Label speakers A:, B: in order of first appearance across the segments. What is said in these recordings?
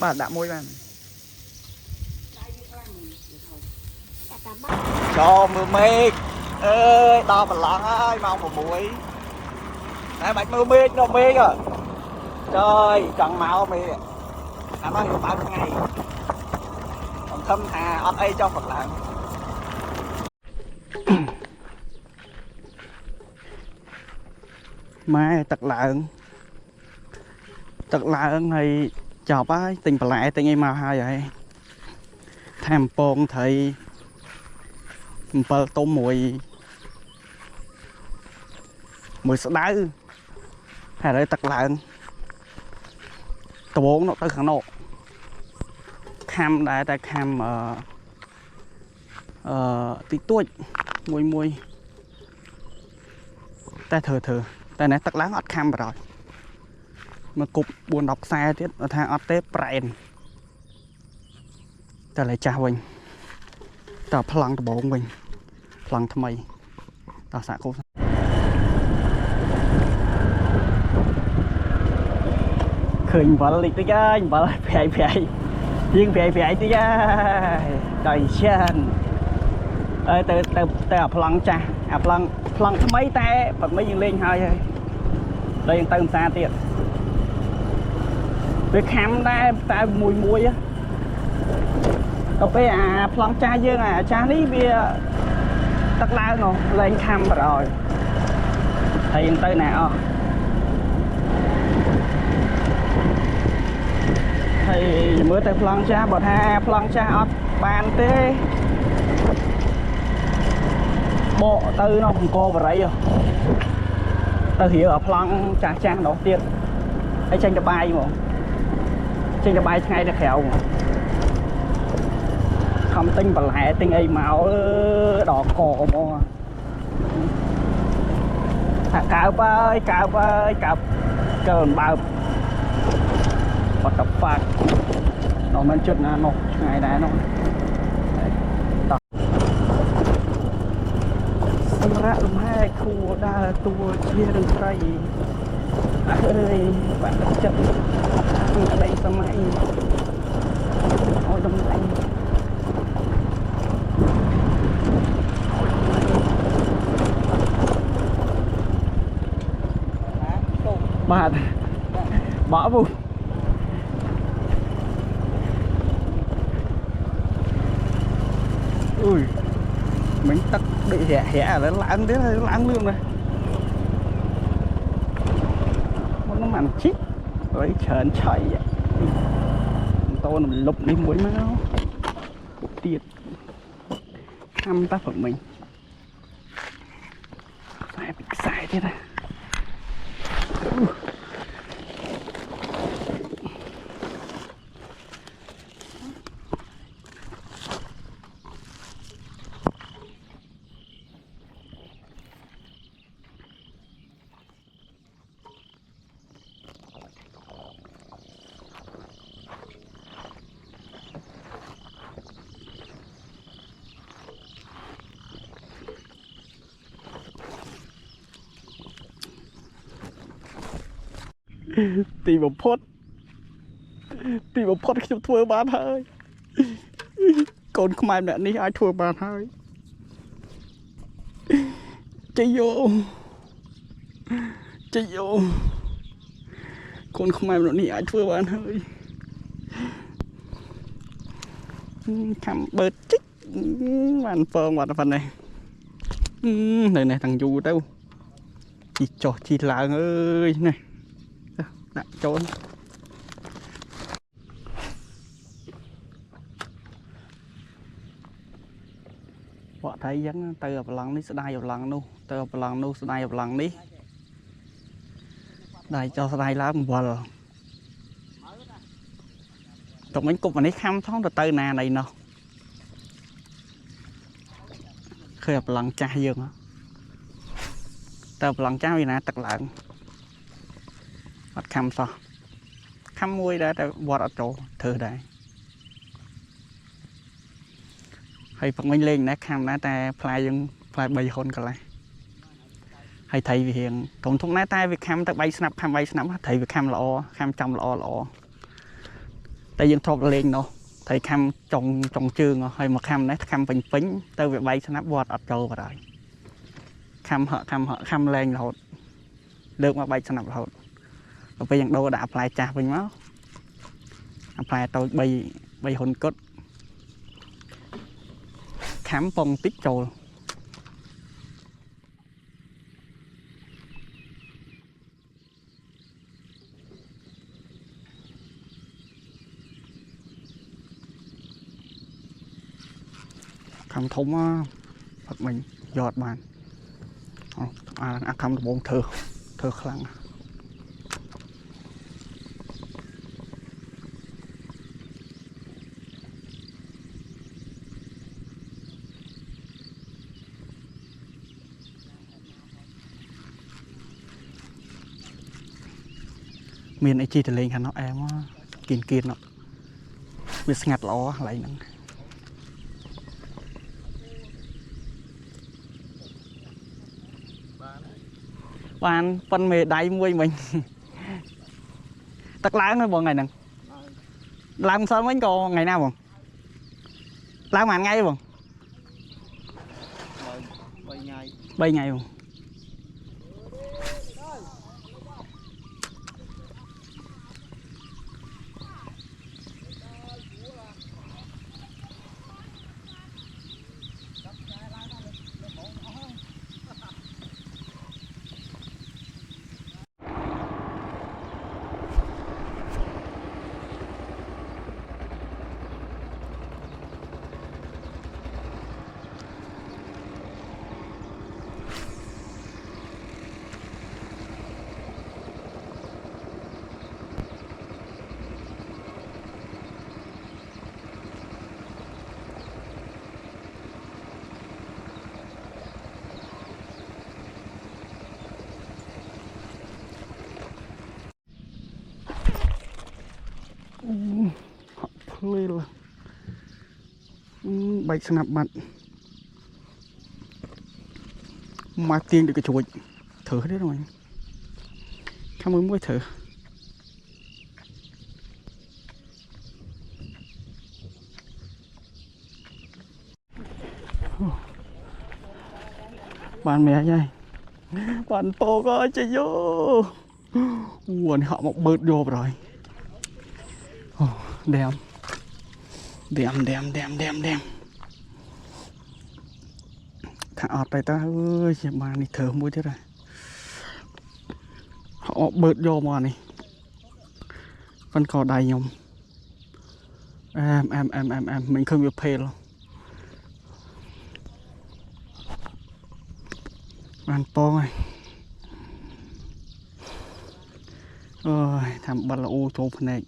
A: bà đã môi bạn cho mưa mệt ơi đo bằng lăng ơi mau một buổi nãy bạch mưa mệt nó mệt à trời chẳng máu mệt à nó hiểu bao nhiêu ngày còn thâm thà ọt ấy cho Phật lạng mai tật lạng này chọc á tình bà lại tình em mau hai vậy tham pôn thì bơ tôm mùi sợ đá hay là tật lạng tổ nó tới khẳng nộ cam đã ta cam tí tuổi mùi ta thừa ta này tật láng ọt cam rồi mà cục buồn đọc xe tiết ở thang ọt tép bẹn ta lại chào mình ta phăng tổ mình phăng tham mày ta xả cô khơi vào lịch tới cha vào phèi riêng phèi tới cha trời chân ơi ta phăng cha phăng tham mấy ta phật mấy dương lên hơi đây tôm xa tiệt việc khám ta mùi á cà phê phăng cha dương cha ní bia tắc lao nó lên khám rồi thì tới nào thì mới tới phăng cha bật ha phăng cha ọt bàn tê bộ tư nó không cô vào đấy rồi tao hiểu ở phăng cha đầu tiên ấy tranh cho bay mà tranh cho bay ngay được khéo mà không tinh và lại tinh ấy màu đỏ cổ mà cào cơn bao what the fuck nó mình chút nó ngày đấy nó ra lùm hai khu đa tua chia đường tây ơi bạn chậm ở đây sao mày ôi đông lạnh bà bỏ vô ui mình tắt bị hẻ là lãng đến lãng luôn này nó màn chít rồi trơn trời vậy tôi là lục đi mũi máu tiệt thăm tác phẩm mình phải bị sai thế này tìm một phútខ្ញុំធ្វើបានហើយកូនខ្មែរម្នាក់នេះអាចធ្វើបានហើយចេញយោកូនខ្មែរម្នាក់នេះអាចធ្វើបានហើយខំបើជីកបានពងបាត់ប៉ុណ្ណេះនៅនេះតាំងយូរទៅជីចុះជីឡើងអើយនេះដាក់ចូលបកថៃអញ្ចឹងទៅប្រឡងនេះស្ដាយប្រឡងនោះទៅប្រឡងនោះស្ដាយប្រឡងនេះដៃចោលស្ដាយឡើងវល់តោះមិញគប់អានេះខំថងទៅណាណៃណោះឃើញប្រឡងចាស់យើងទៅប្រឡងចាស់វាណាទឹកឡើងអត់ខំសោះខំមួយដែរតែវត្តអត់ចូលធ្វើដែរហើយព្រឹកមិញលេងណាខំណាតែផ្លែយើងផ្លែ3ហ៊ុនកន្លះ hay thầy vì hiện cộng thông nát tay việc khám tắc bay snap khám bay snap thầy việc khám lọ khám trong lọ tại dân thuộc lên nó thầy khám trong trường hay mà khám nát khám bình pính tới việc bay snap bọt ở châu vào rồi khám lên là hột được mà bay snap là hột và bây giờ đâu đã apply trả bình máu apply tôi bay hồn cốt khám phong tích châu khám thống Phật mình giọt bàn khám bốn thơ khăn miền ấy chi thì lên nó em kiên nó biết ngặt ló lại nè bạn phân mề đáy muôi mình tắc láng nó bọn ngày nè làm sao mấy con ngày nào bọn làm màn ngay bọn 3 ngày bọn phơi là bạch snap mặt mà tiên được cái chuột thử đấy rồi cảm ơn mỗi thử bạn mẹ đây bạn to có chơi vô quần họ một bớt vô rồi đem thằng ọt tay ta ơi mà này thở mũi thế rồi họ bớt vô mà này con cò đầy nhom em mình không biết phê luôn ăn po này ơi thằng bật là ô tô này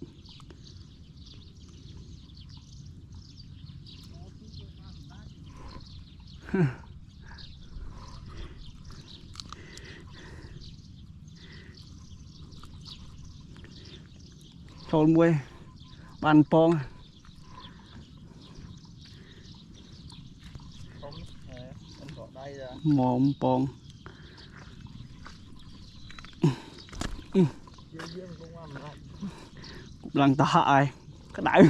A: thôi muối bàn pong mồm pong lần ta hại cái đại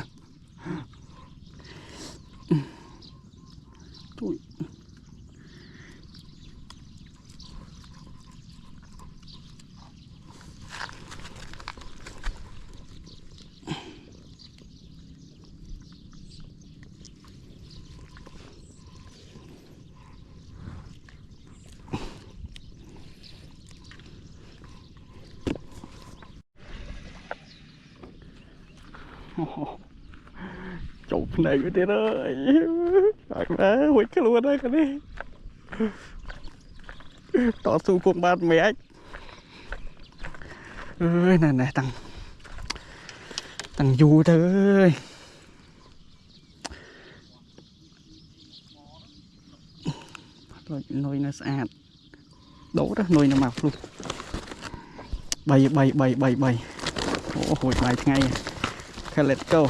A: chụp này cái thế ơi má quýt cái luôn đấy cái đi tỏ su con ba mẹ ơi này thằng du thôi nồi nó sạch đổ đó nồi nó mọc luôn bay ủa hồi bay ngay okay, let's go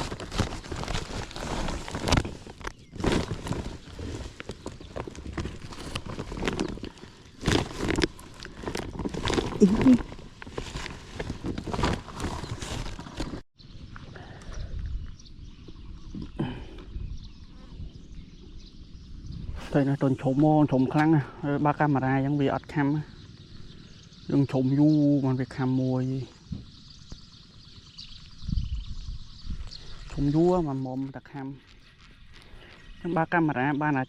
A: Đây là tuần trộm khăn ba camera vẫn bị ọt cam đừng trộm du mà việc hàm mùi trộm du mà mồm đặc hàm ba camera ba là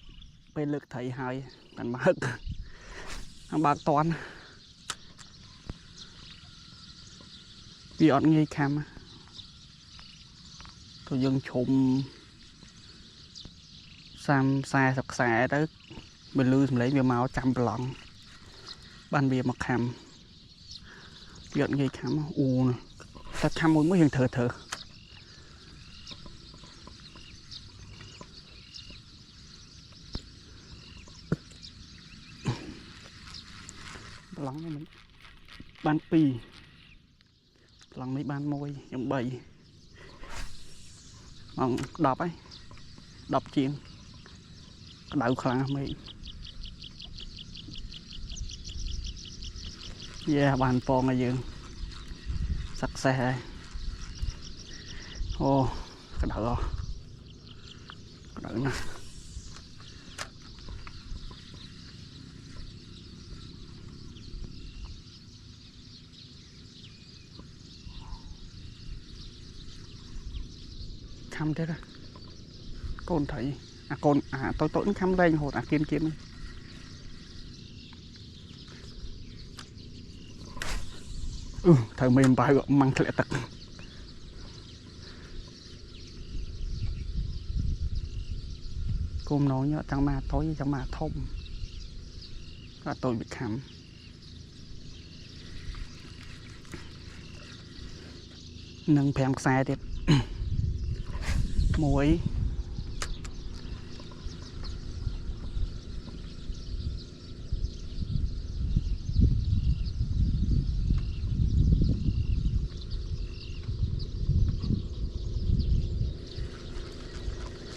A: bên lực thầy hai cần bác bác toán bị ọt ngay cam tôi dừng trộm sam xa sọc xạ tới bên lưu lấy bia máu trăm lon ban bia mặc hàm giận gây khám u nè ta khám mới hiện thở thở lắng mình ban pi lắng mấy ban môi giống bầy đọc ấy đọc chuyện đậu khăn mấy bàn phong ở dương sạch sẽ ô cái đậu nè khăm thế đó con thấy con tôi khăm đây hột kiên thời mềm bài gọi mang lệ tật cô nói nhớ chẳng mà tối chẳng mà thông và tôi bị khám nâng phèm xe tiếp muối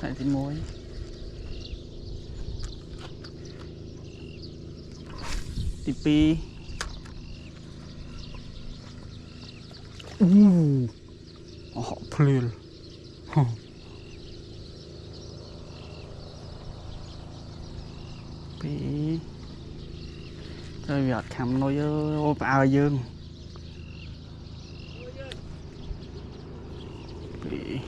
A: xài tí muối tí pi họ phèn pi rồi việc khám nói ô ao dương pi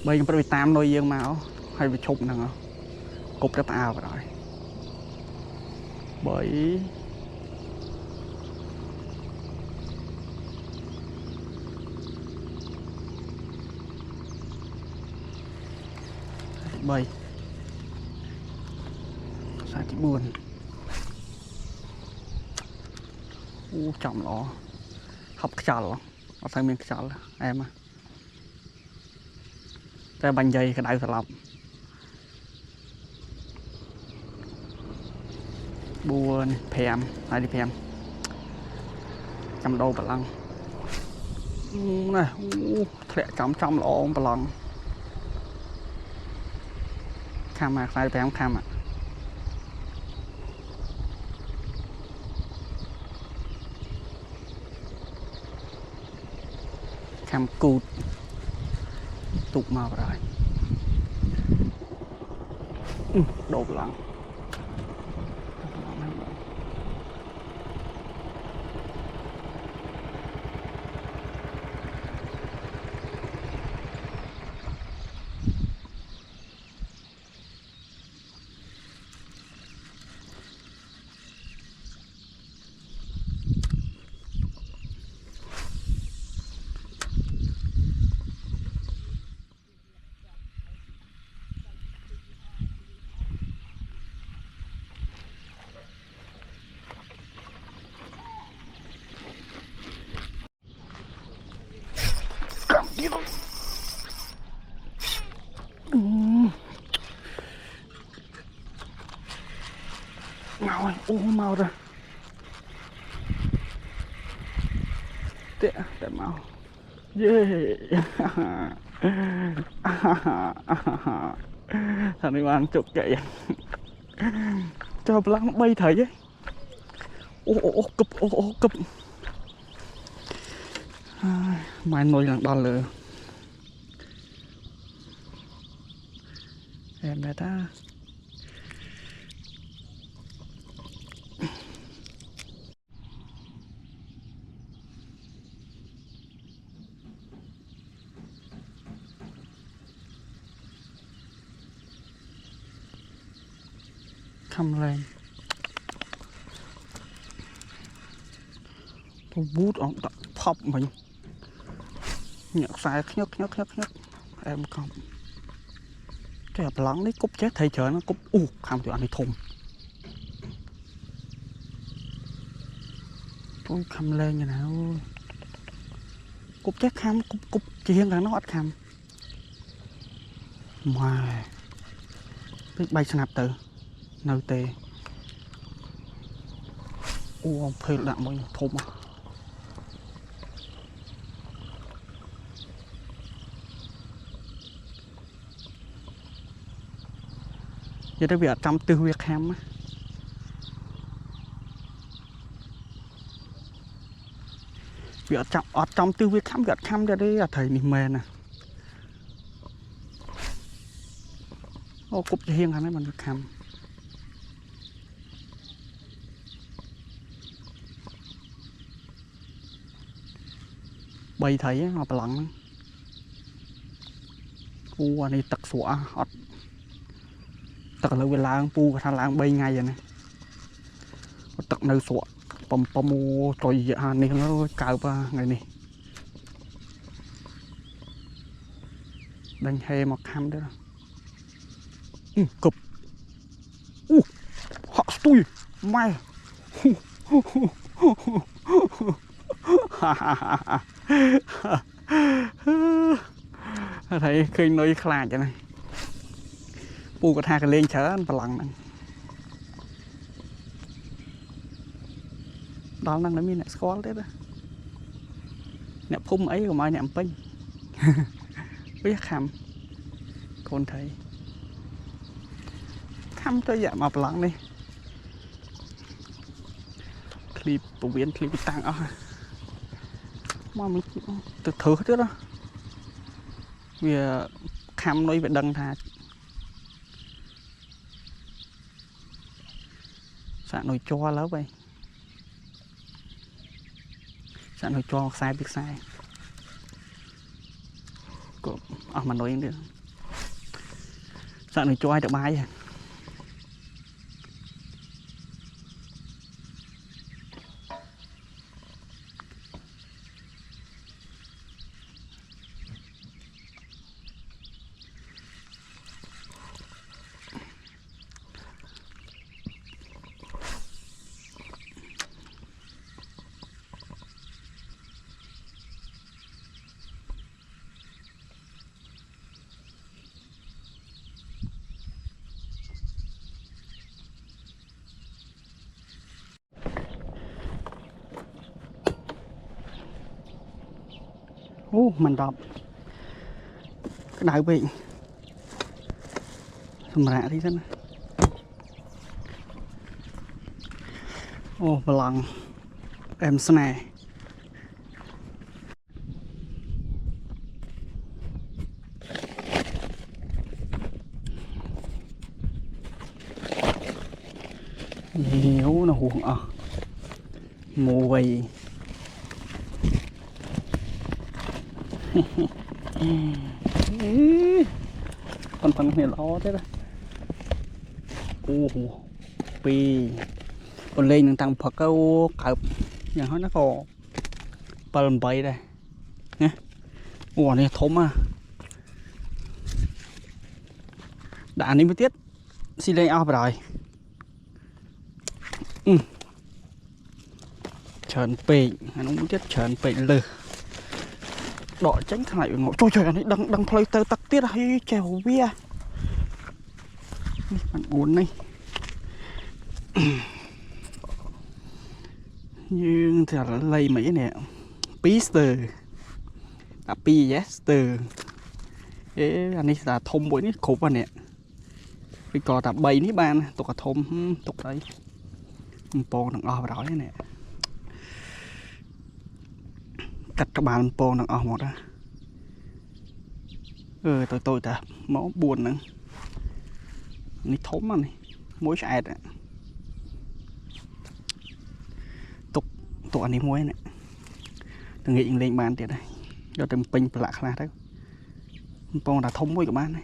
A: bây giờ phải tam nói dương máu hay bị chụp nè cục cái ao vào rồi bởi bay sao chỉ buồn chồng nó học chả nó phải miếng chả em cái bánh dây cái đáy phải lọc buồn phèm ai đi phèm trăm đô bà lăng này thẻ trăm lỗ bà lăng khám mà sai phèm khám ạ khám cụt tục màu rồi đổ lặng màu màu rồi tệ màu thằng này ăn chụp chạy cho lăng bay thấy ấy ô cụp ô cụp mai nồi lần đòn lửa em bé ta khăm lên tôi bút ông tập phọc mình nhận sai nhấc em không cái hộp lắng đấy cúp chết thầy trời nó cúp khăm tụi anh đi thùng tôi khăm lên như nào cúp chết khăm cúp chỉ hiện là nó ít khăm mà biết bay snap từ nơi tê ông phê đạn mọi thùng à giờ đây việc trong tư việc ham á việc trong tư việc khám việc khám ra đây là thầy mình mê nè ô cúp hiên hay mấy mình việc khám bay thấy mà lặng anh này tật sủa ọt tật là về làng pu thằng làng bay ngay vậy nè tật nơi sủa pom trời vậy này nó cào ba ngày này đánh hay một ham đó cụp họ tôi mày thấy khi nơi khla vậy này pu có tha cái lên chở anh lặng này đó năng nó mi nè score đấy đó nè phun ấy của mọi nè pin biết khăm con thấy khăm cho dạ mà lặng đi clip phổ biến clip tăng mà mình từ thử chứ đó vì khăm nói về đăng thà sạn nồi cho lỡ vậy sạn nồi cho sai biết sai mà nói được sạn nồi cho ai được bài à mình đọc cái đại bị mà đi thế này lần em xe này nhiều nó huồng mù vầy con này lo thế đó pi con lên tăng phật câu cặp nhà nó có bầm bậy đây nhé này thốn à đã nín mới tiết xin lên ao rồi trần pì nó muốn tiết trần pì lử đỏ tránh thằng này ngồi trời này đang play tơ tắc tiết hay chèo bia bạn uống này nhưng thì là lấy mấy nè pister à piester anh ấy là thông bội nít khổ vào nè vì có tập bầy nít ban tục là thông tục đấy Pong đằng o vào đó nè cắt các bạn pong đằng o một đó tôi ta máu buồn nữa này thốn mà này muối sạch ạ tục anh đi muối này đừng nghĩ lên bàn tiền này cho từng pin lạc là đấy pong đã thông muối của bạn này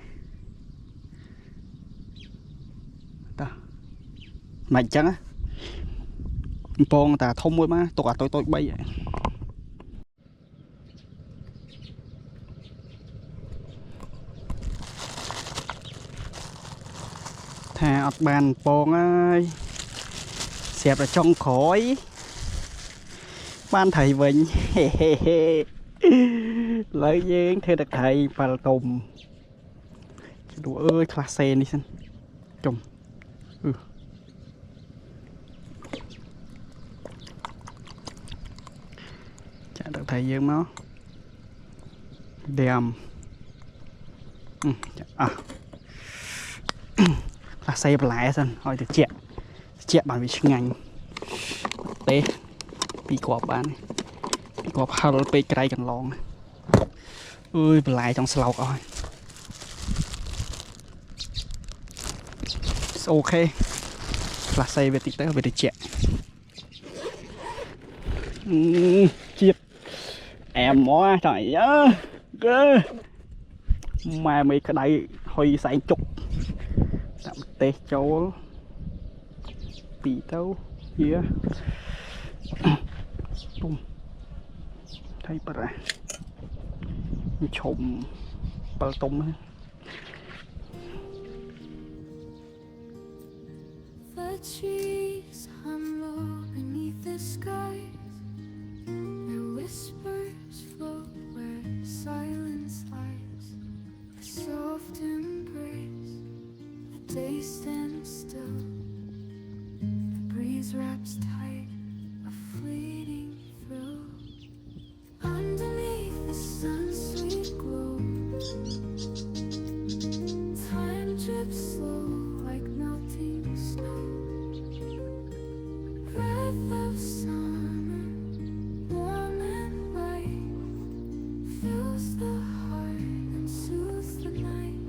A: ta mạnh trắng á pong ta thông muối mà tục à tôi bay vậy thà ọt bàn pong ơi xẹp ở trong khói ban thầy Vinh lấy giếng theo đặc thầy và tùm đùa ơi class C đi xin trùng chả đặc thầy dương nó đèm class C lại xin hỏi từ chẹt bằng vị ngành tê bị quạp bán này bị quạp hal bị cây cần lon ơi lại trong sầu rồi ok là xây về tích tới về để chẹt chiết em mó trời ơi mà mấy cái đây hơi sáng chục tạm tê châu bị đâu kia tung thấy bà ra trộm bà tung
B: The trees hum low beneath the skies. Their whispers float where silence lies. A soft embrace, the day stands still. The breeze wraps tight, a fleeting thrill. Underneath the sun's sweet glow, time drips slow like melting snow. Breath of summer, warm and white, fills the heart and soothes the night.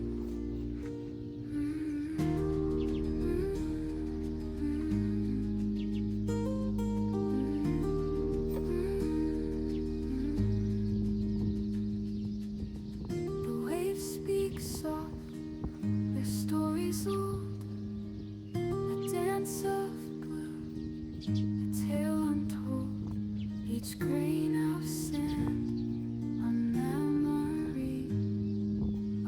B: The waves speak soft, their stories old, a dance of a tale untold, each grain of sand, a memory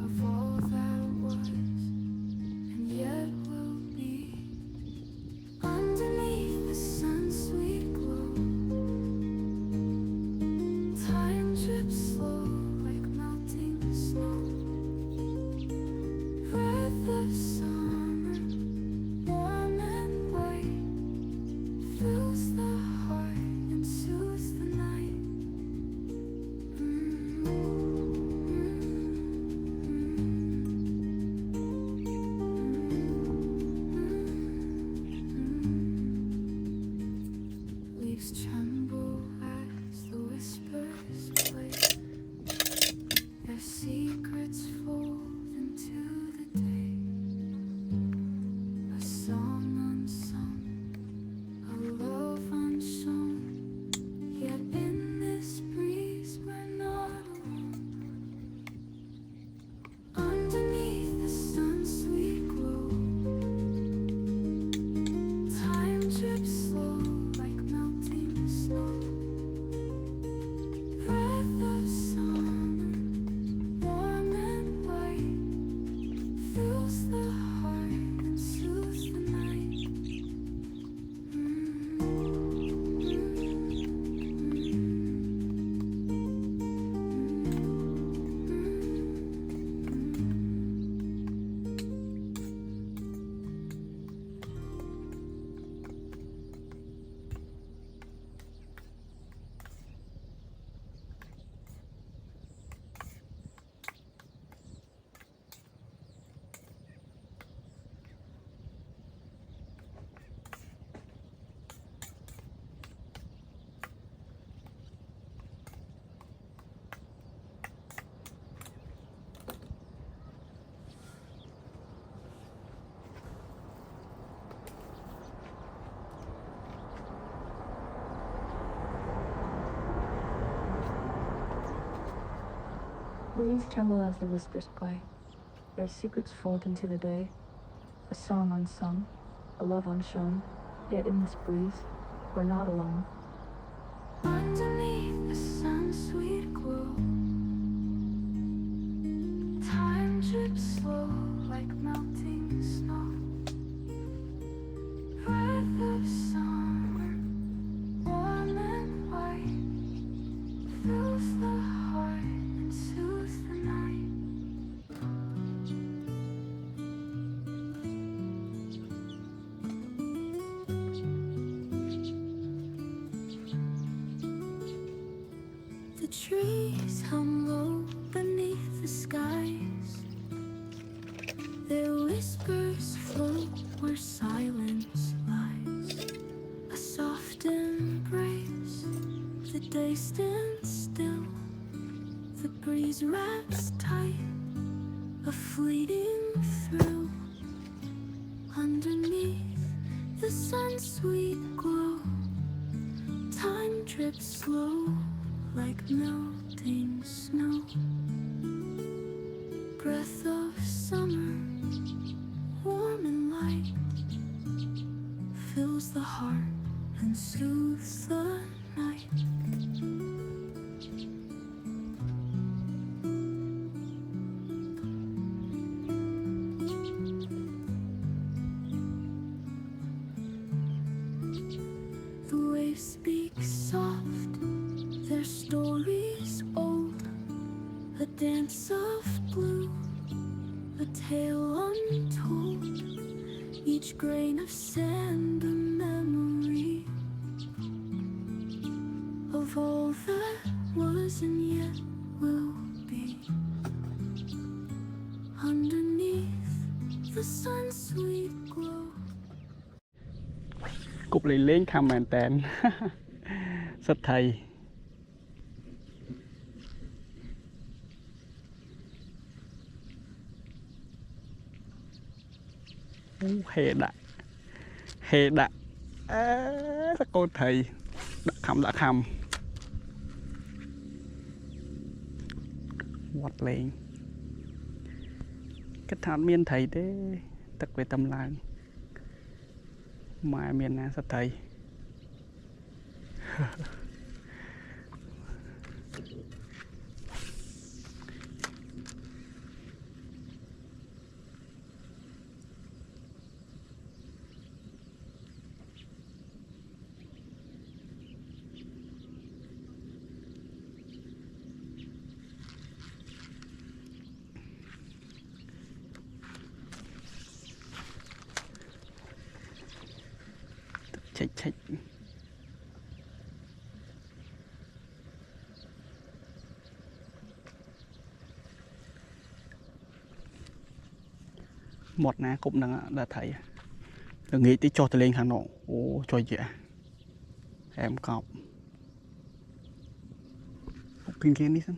B: of all that was and yet will be. Underneath the sun's sweet glow, time drips slow like melting snow. Breath of summer, warm and white, fills the heart and soothes the night. Leaves tremble as the whispers play. Their secrets fold into the day. A song unsung, a love unshown. Yet in this breeze we're not alone. Underneath the sun's sweet glow, time drips slow like melting snow.
C: Leaves tremble as the whispers play. Their secrets fold into the day. A song unsung, a love unshown. Yet in this breeze, we're not alone.
B: Underneath the sun's sweet glow, time drips slow like melting snow. Breath of summer, warm and white, fills the heart and soothes the night. The trees hung low beneath the skies. Their whispers float where silence lies. A soft embrace, the day stands still. The breeze wraps tight, a fleeting thrill. Underneath the sun's sweet glow, time drips slow like melting snow. Breath of summer, warm and light, fills the heart and soothes the night. The waves speak soft, their stories old, a dance of blue, a tale untold, each grain of sand a memory of all that was and yet will be. Underneath the sun's sweet glow.
A: គប់លេងខំមែនតែន សិតថៃ ហេដាក់សកូនថៃដាក់ខំវត្តលេងគិតថាអត់មានថៃទេទឹកវាតំឡើងម៉ែមានណាសថៃ ឆេច một ná cũng đang đã thấy đừng nghĩ tí cho tôi lên Hà Nội ô cho dễ em cọp kinh kia đi xem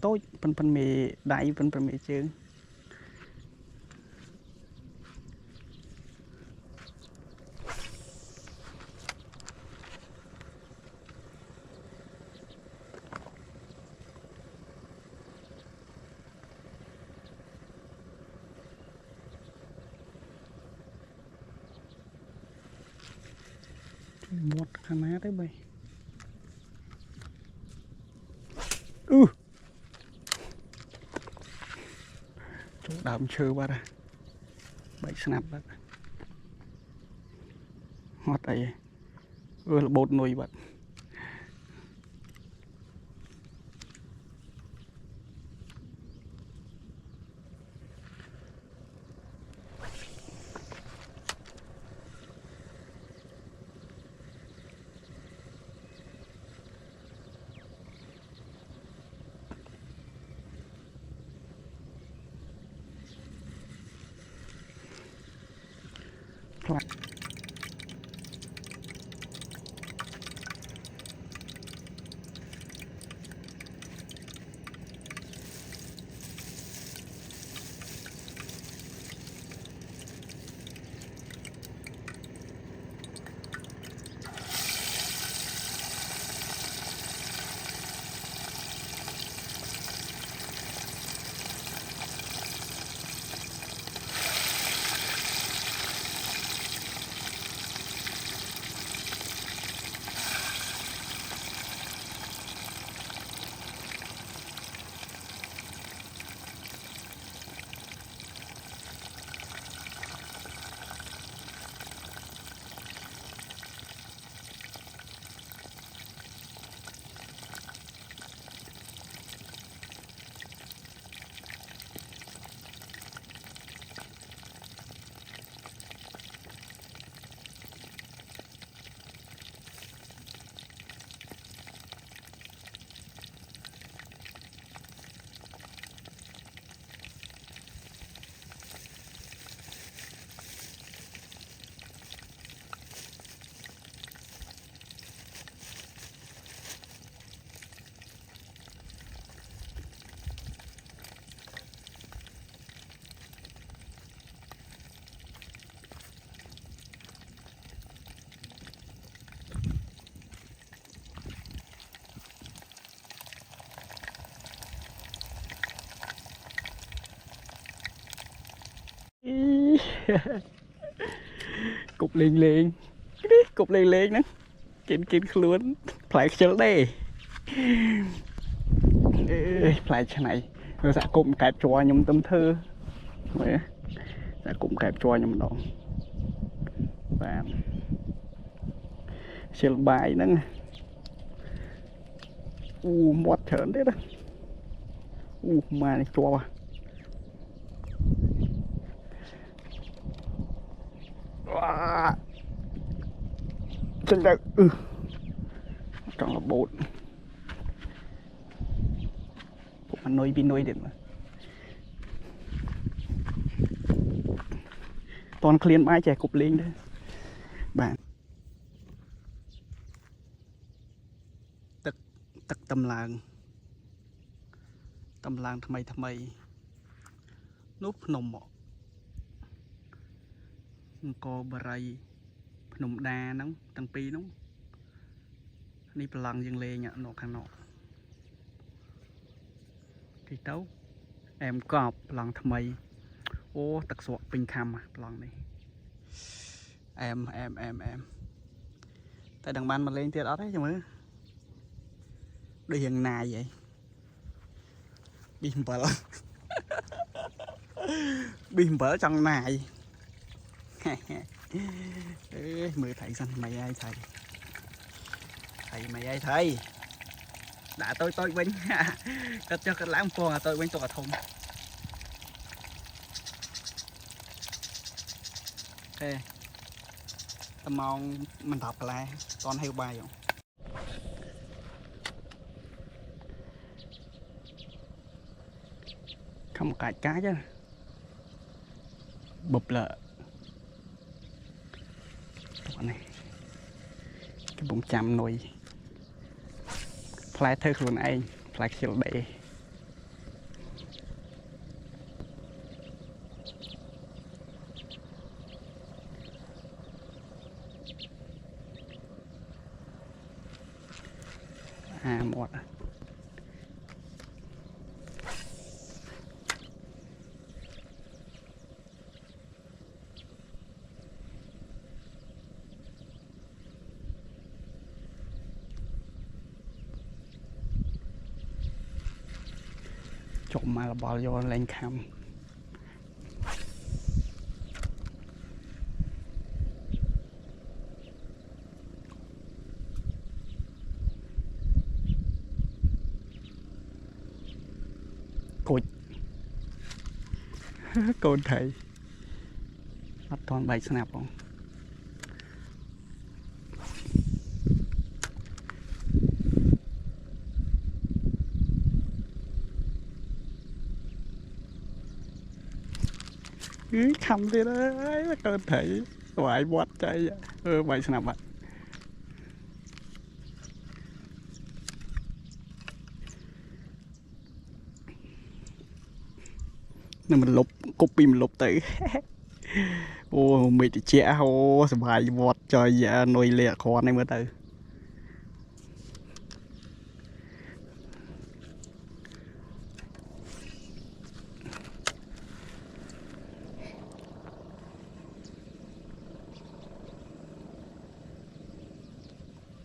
A: tối phân mì đại phân mì chứ một khăn á đấy bay chỗ đám chơi ba ra bảy snap đó hót ấy là bột nồi bật cục liền liền cục liền liền nữa kín luôn phải chơi đây phải thế này rồi sẽ cụm kẹp cho nhung tâm thư sẽ cụm kẹp cho nhung đó và chơi bài nữa mót thởn đấy đó mà này cho chân đây còn là bột mà nuôi bị nuôi được mà toàn clean mái trẻ cục lên đấy bạn tật tâm làngทำไมnúp nồng mọ có bờ ray nồng đa nóng tăng pi nóngนี่พลังยังเลยเนี่ยนอกข้างนอกที่เต้าแอมกอบพลังทำไมโอ้ตักสวกเป็นคำอ่ะพลังนี่แอมแต่ดังมันมาเล่นเตี้ยđó đấy chứ mới đi hiện nay vậy bìm bở trong này ê mười thầy xanh mày ai thầy đã tôi bên cất cho cái lãng phô tôi bên tòa thùng ê tao mong mình đọc lại toàn heo bài không không cài cá chứ bụp lợ này cái bụng chạm nồi phải thơ luôn anh phải chịu để một chụp mà là bỏ vô lên cam cột côn thầy bắt toàn bay snap không khăm thế đấy cơ thể vài bọt chạy vậy sao bạn nên mình lục copy mình lục tự ô mày thì trẻ ô vài bọt trời dạ nuôi lẹ con này mới từ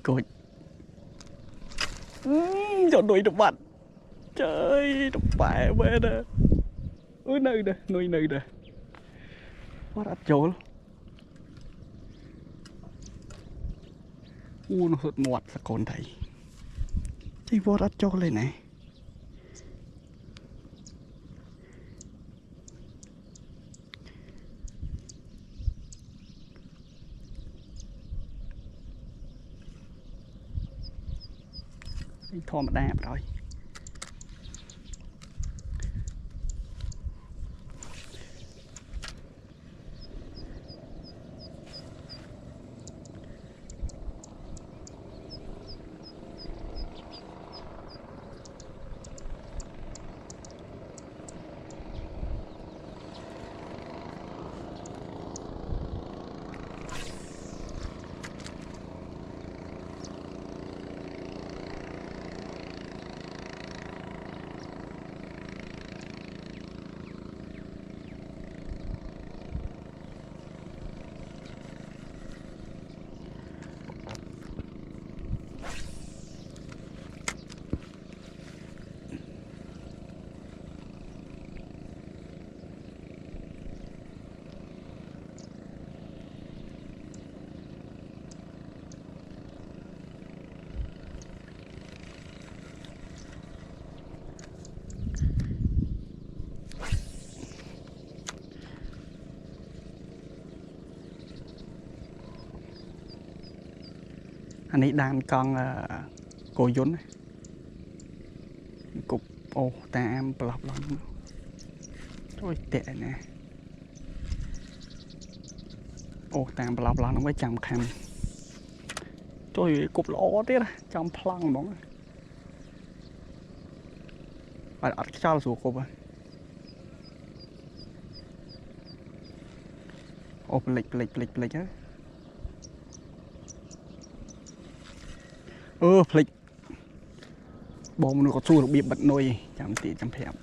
A: coi cho nuôi được bạn trời đục bẻ về nè nơi nè nuôi nơi nè quá đã chỗ nó sụt mọt là con thầy chứ vô đã chỗ lên này thò mà đạp rồi อันนี้ด้านกองโกยุนกุบโอ้แต่แอมปลอบหลังโอ้ยเตะเนี่ยโอ้แต่ปลอบหลังน้องไว้จำคำโอ้ยกุบล้อที่ละจำพลังมองไปอัดเจ้าสู่กุบโอ้เล็กผลิตบอมมันก็สู้ระเบียบบัดหน่อยจำตีจำแผบ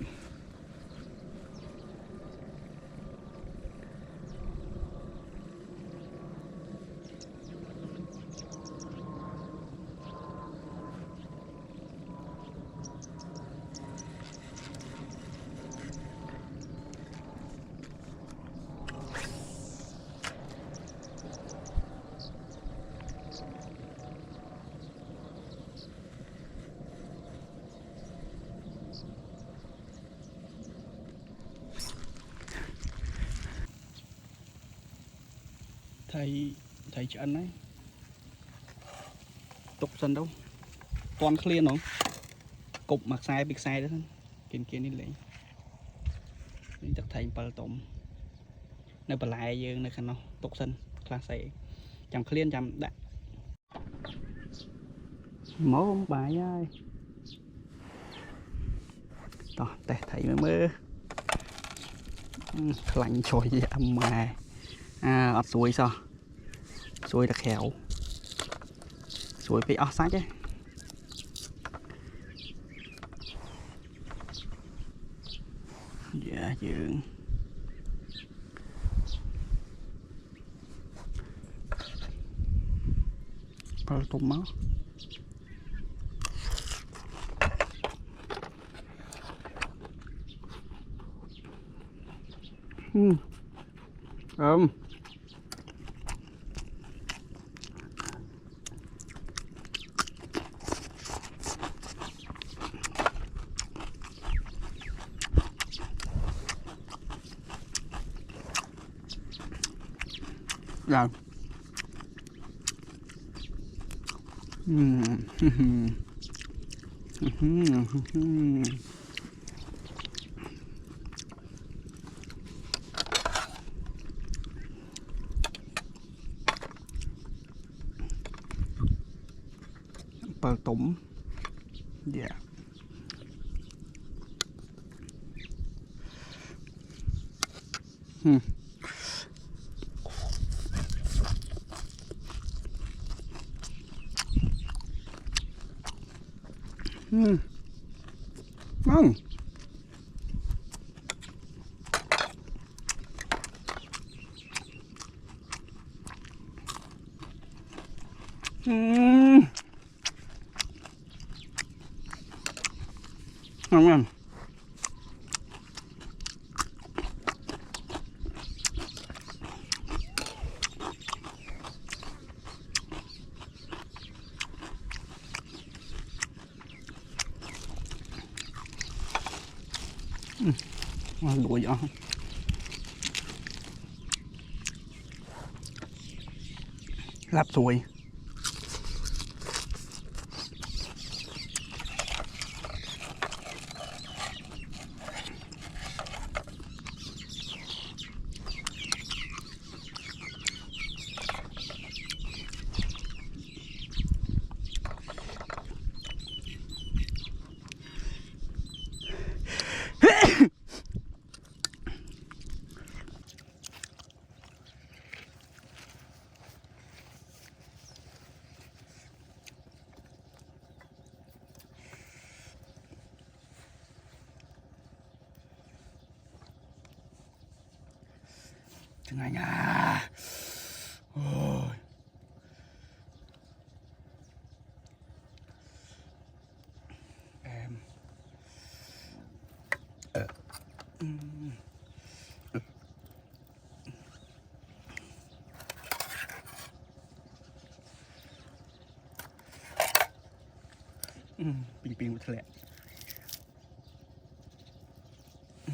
A: thầy cho anh ấy tục sân đâu toàn clear nó cục mặt sai big sai đó kiên kiên đi lấy nên chắc thầy bờ tôm nơi bờ lại dương nơi khăn nó tục sân class sai chẳng clear chẳng đã máu ông bài ơi đó thầy mới lạnh trôi gì âm mà ọt suối sao suối đặc khéo suối phải ọt sát chứ dạ dường bao tôm máu rồi bờ tủng dạ ngon ngon đuổi vậy lạp xuôi chừng này nha ôi emปิงๆมาเถอะ อ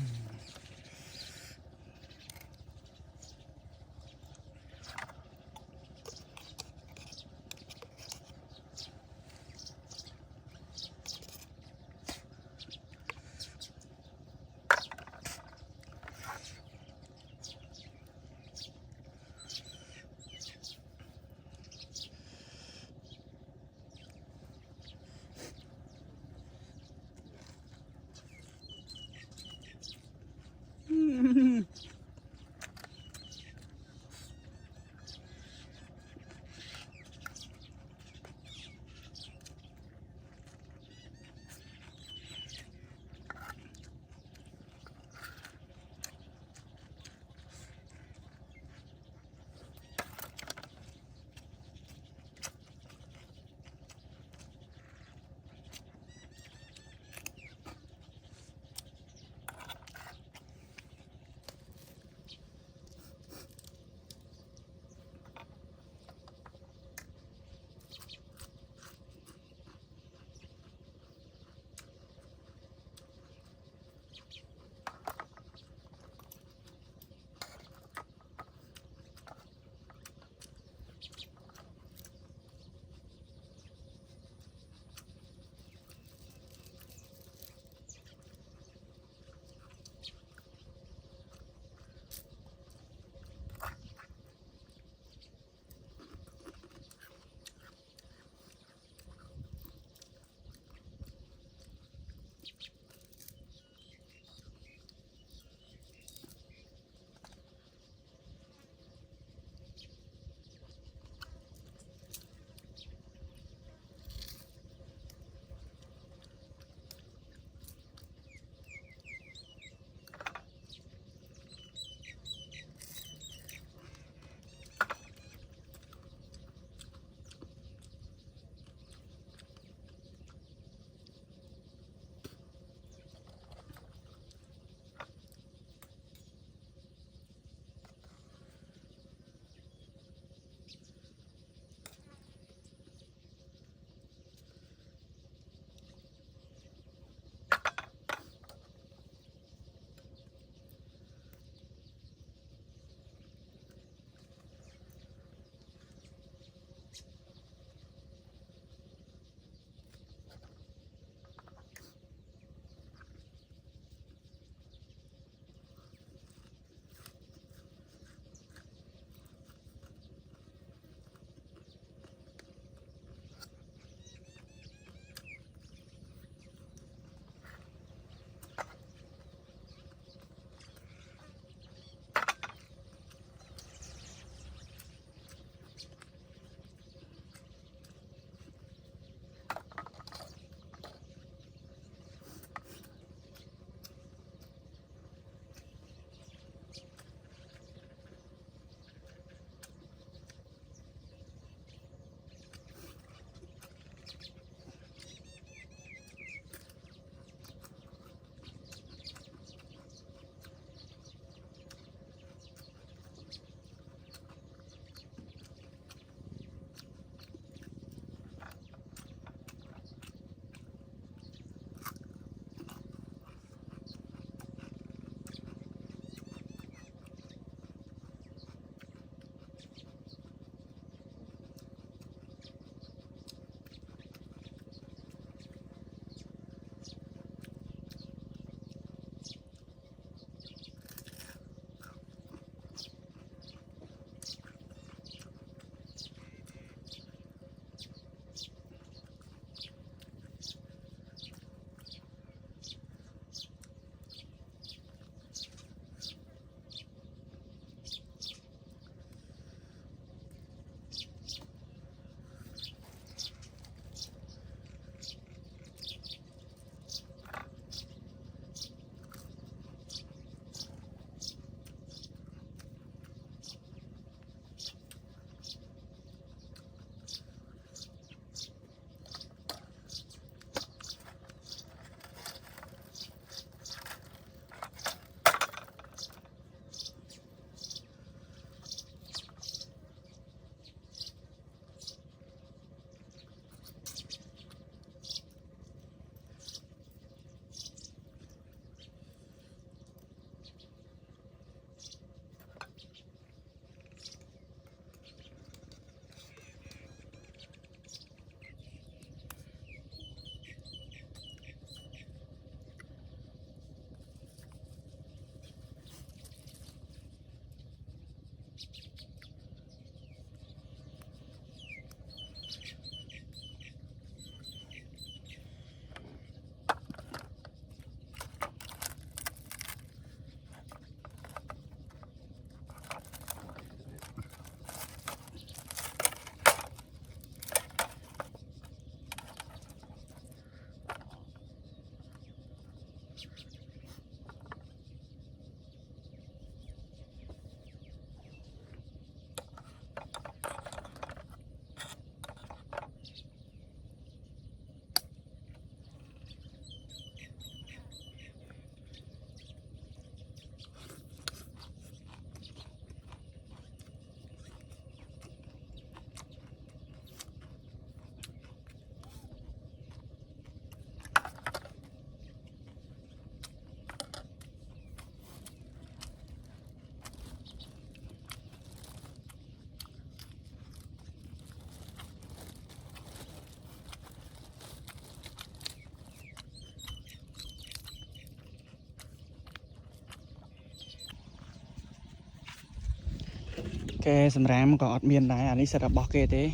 A: cái sầm rám có ọt miên đá anh ấy sẽ đập bọc kê thế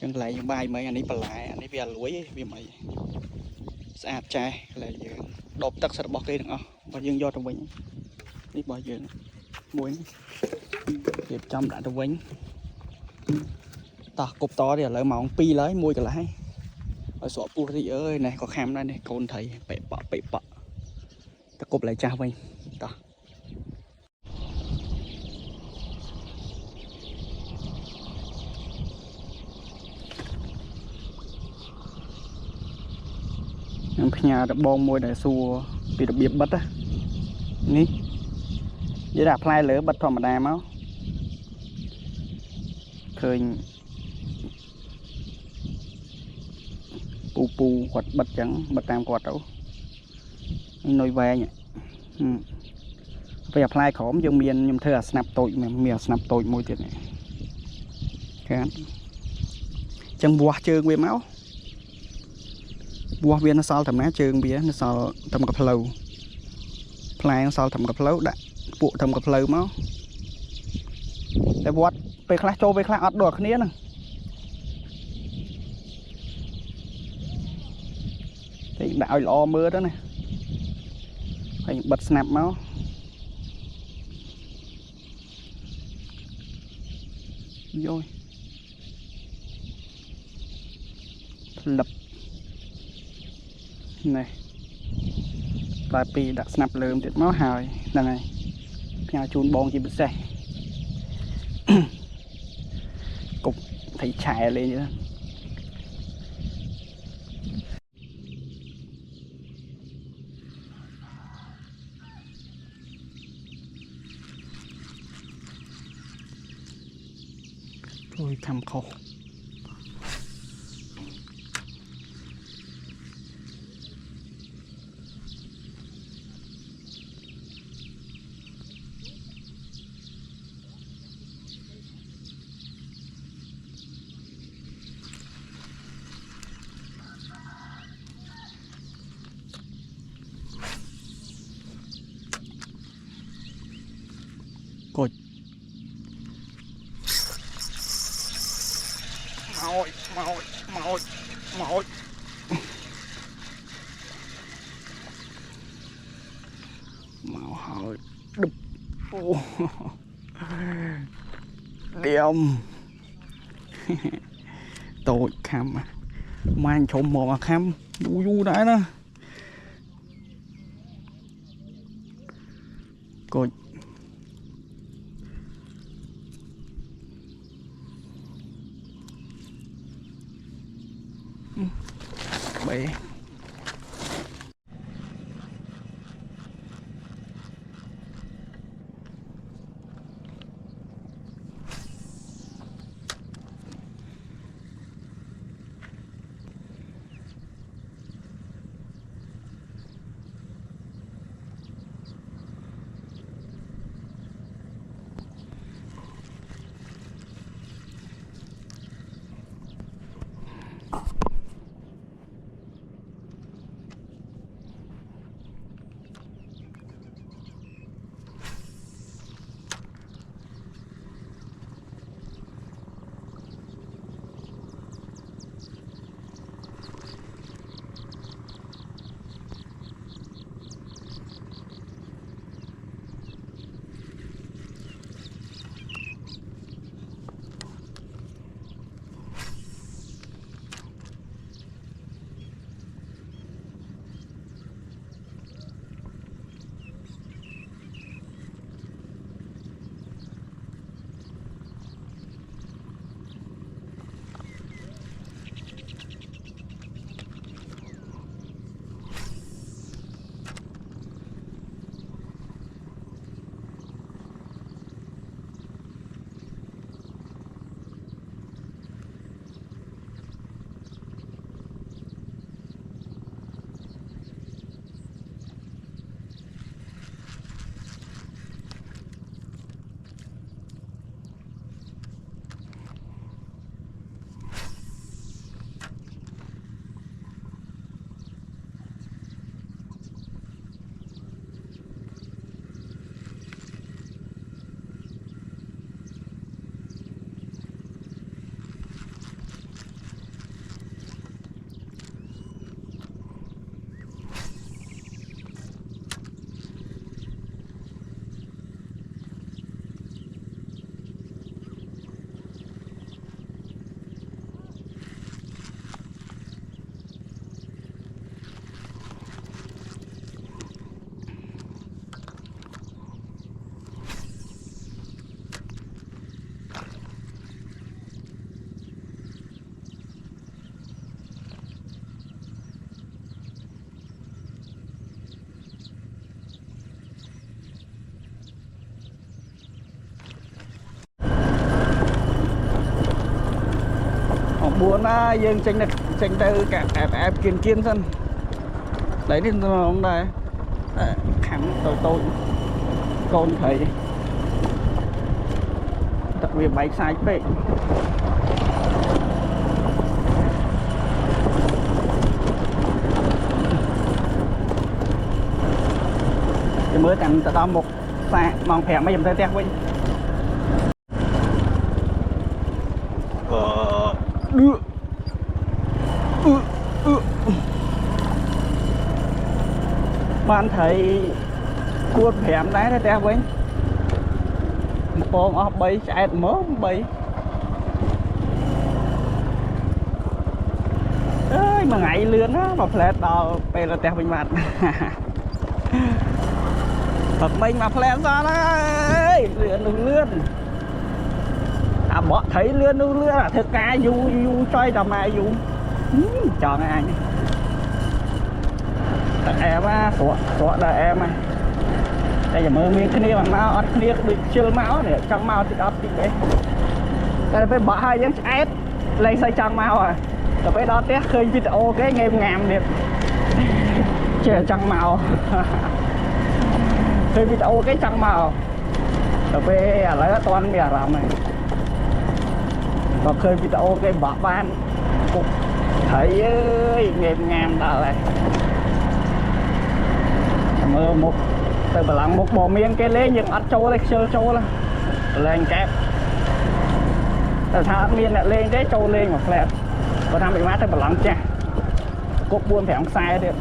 A: chẳng lại những bài mấy anh ấy bật lại anh ấy về lưới về mấy sạch chai là đột tắc sẽ bọc kê được không và dương do trong vĩnh đi bỏ dương muối kịp trong đã trong vĩnh ta cục to thì lợi mỏng pi lấy mui cả lại ở sổ pu thì ơi này có khám đây này con thấy bẹ bọ ta cục lại cha vĩnh ta nhà đã bom môi để xua bị đặc biệt bất á ní với đạp lai lửa bật thòm đà máu khơi pu quạt bật trắng bật tam quạt đâu nồi về nhỉ bây giờ lai khóm dùng miền nhung thưa snap tội miền snap tội môi tiền này cái chân bùa chơi quê máu bùa viên nó sao thầm ná chơi bía nó sao thầm cặp lâu lai nó sao thầm cặp lâu đã bộ thầm cặp lâu máu để bọt về khai trâu về khai ọt đuổi khné nè thì đạo lo mưa đó này phải bật snap máu rồi lập này vài pi đặt snap lượm tiệt máu hài này nhà chun bông chỉ bứt xe cục thấy chạy lên vậy đó tôi thầm khổ cột mồi màu hỏi đục điềm tội khăm mang trộm mò mà khăm du đã đó coi bể buồn á dương tranh từ cả ép kiên dân đấy thì nó không đây khám tôi con thấy đặc biệt bike sai vậy thì mới cảnh tự đó một xa mong phèo mấy dùm tới tét với đưa bạn thấy cuột phèm đáy tới tét với con ốc bay chạy mớ bay ơi mà ngày lươn á mà flat đào bây là tét bình mặt thật mình mà flat ra đấy lươn à bỏ thấy lươn à thực ca du chơi tầm ai du chọn ai em á sủa là em à đây giờ mơ miếng cái này bằng máu ở kia bị chill máu này trong máu thì đắp thì đấy đây phải bỏ hai giếng ép lên xây trong máu à rồi phải đó té khơi video cái nghe ngàm đẹp chơi trong máu khơi video cái trong máu rồi phải lấy toàn mẹ làm này và khơi video cái bỏ ban cục thấy ơi nghe ngàm đó này mơ một từ bà lặng một bộ miếng cái lấy những ăn trâu lên sơ trâu lên kép tại sao ăn miên lại lên cái trâu lên mà flat và tham bị mát từ bà lặng cha cốt buôn phải không sai được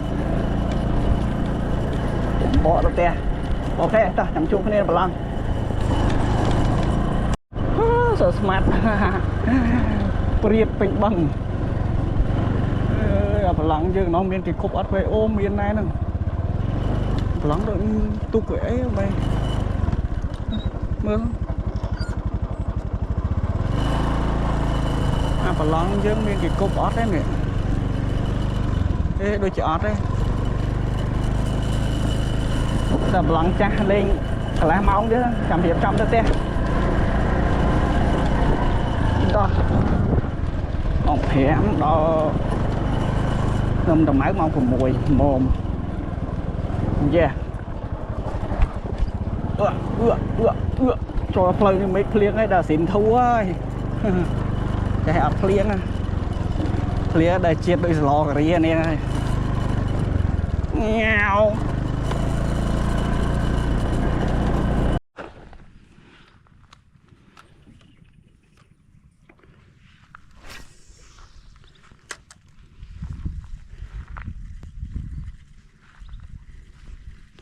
A: bỏ được tè ok ta chăm chung cái này bà lặng so smart priệt bình bằng bà lặng chứ nó miên cái cục ớt về ôm miên này nè lắng được tu quệ mày mưa à phải lắng giống như cái cốc ót đấy nè ê đôi chị ót đấy là lắng cha lên cả lá máu chứ cảm hiệp trong đó te đó ông hẻm đó ngâm tầm máy mong cùng mùi mồm yeah cho phơi như mấy phliếng ấy đã xịn thú ơi cái hạt phliếng đây chết đôi lò cái gì này nghèo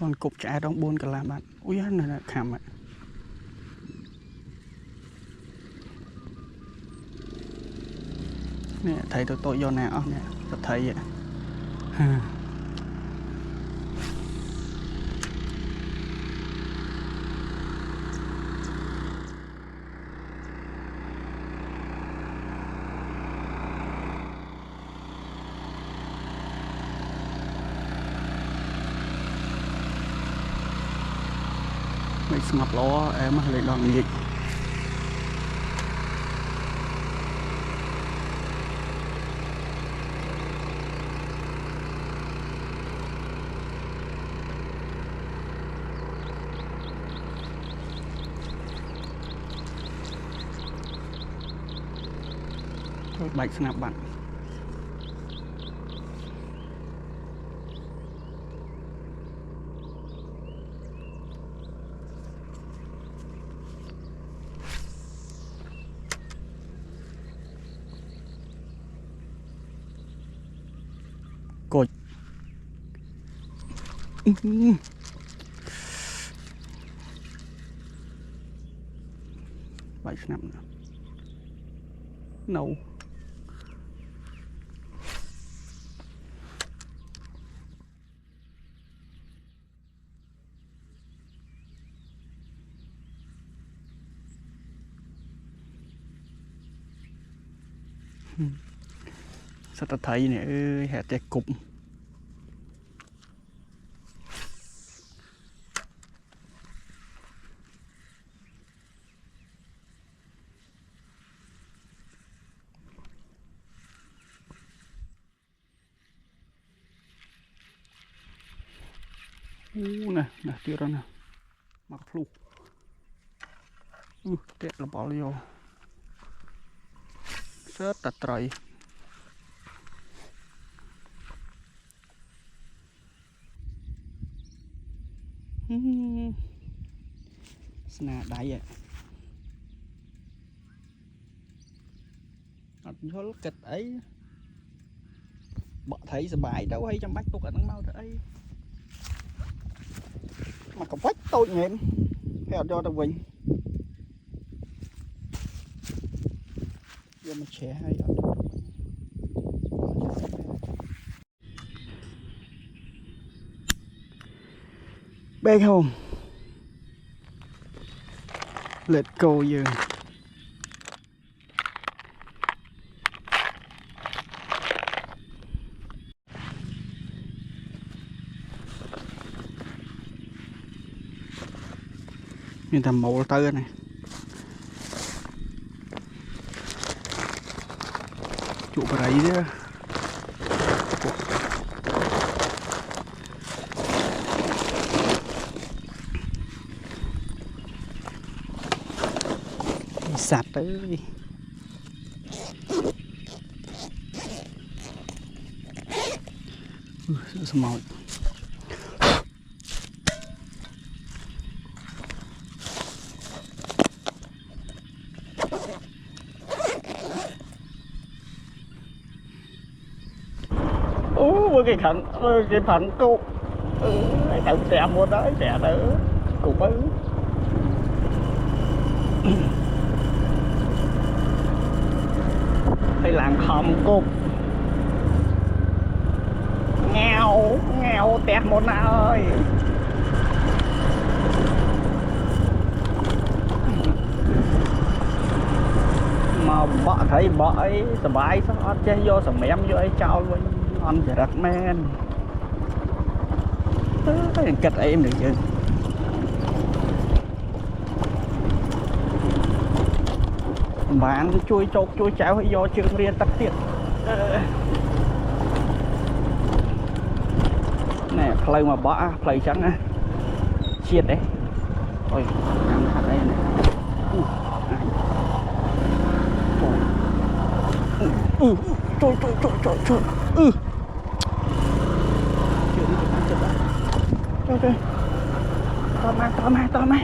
A: toàn cục trái đóng buôn cả làm bạn ui này là khảm ạ nè thấy tôi vô nào nè tôi thấy vậy mình ngập lo em lên đòn nghịch thôi bạch snap bạn cột bạch snap nữa nấu sao ta thấy nè ơi hạt trái cục nè nè chưa đó nè mặc luôn tẹt là bỏ vô rất là trời nè đại vậy nó kịch ấy bỏ thấy sờ bài đâu hay trong bách tôi cả nó mau thấy mà còn vách tôi nhện heo cho tao quỳnh giờ mình trẻ hay bê không let's go giờ nên thầm màu tơ này trụ vào đấy chứ sạt tới sự màu cái phản cô tao xe mua đấy xe đó cũng ấy hay làm không cô nghèo nghèo tẹt một ơi mà bỏ thấy bỏ ấy sờ bài sao chơi vô sờ mém vô ấy trao luôn ăn chỉ đặt men cái kịch em được chứ bạn chui chốt chui cháo hay do trường riêng tắc tiệt nè play mà bỏ play trắng á chiết đấy ôi ăn thật đây này trôi ok to mai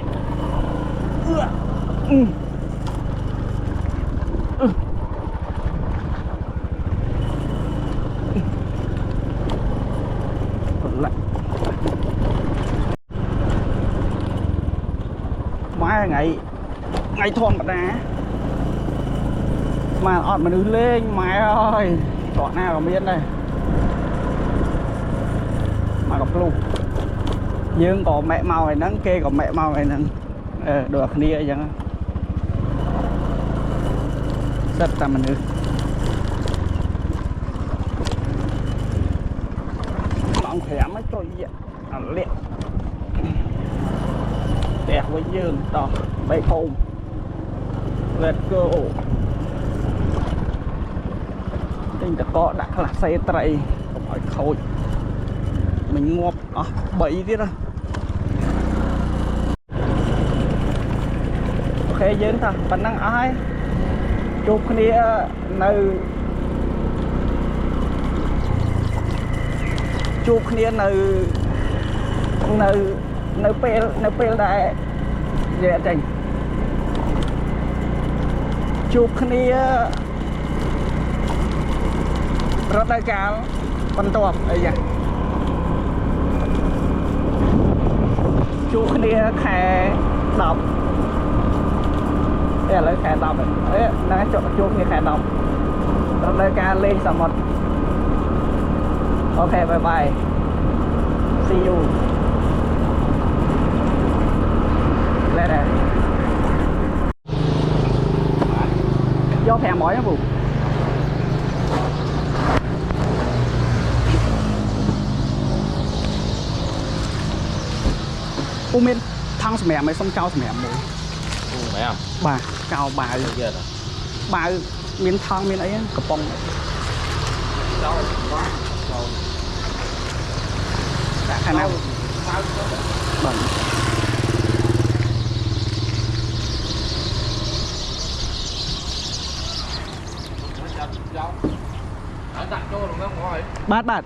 A: lại mai ngày thon mà đá mà ọt mà đứng lên mày ơi chọn nào còn biết đây mà gặp luôn nhưng có mẹ màu này nắng kê có mẹ màu này nắng được đi chẳng rất là mình được mong khỏe mới cho vậy liệt đẹp với dương to bay khôn let's go tình ta có đã là xe tray không phải khôi mình ngộp bẫy đi đó ok dân ta phần năng ai chụp kia nơi chụp kia nơi pel đại dễ trình chụp kia rất là cao bắn tọp ấy vậy chụp kia khẽ đọc đây là lấy khẽ đọc đấy đang chụp kia khẽ đọc rất là cao lên sầm một ok bye bye see you later do thèm mỏi á bù u miên thăng sầm mày xong trao sầm mày
D: mày à
A: bà trao bà miên thăng miên ấy cặp bông đã khả năng Bẩn. Bát bát.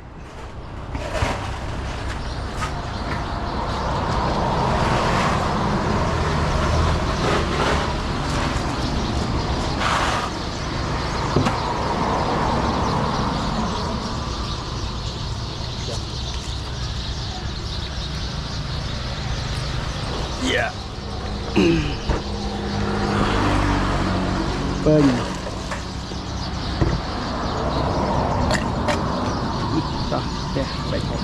A: Yeah. Bên. Rồi, ok, vậy thôi.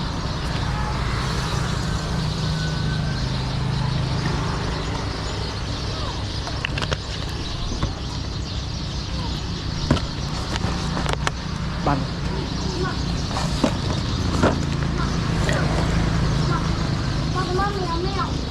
A: Bắn.
B: Con mèo mèo.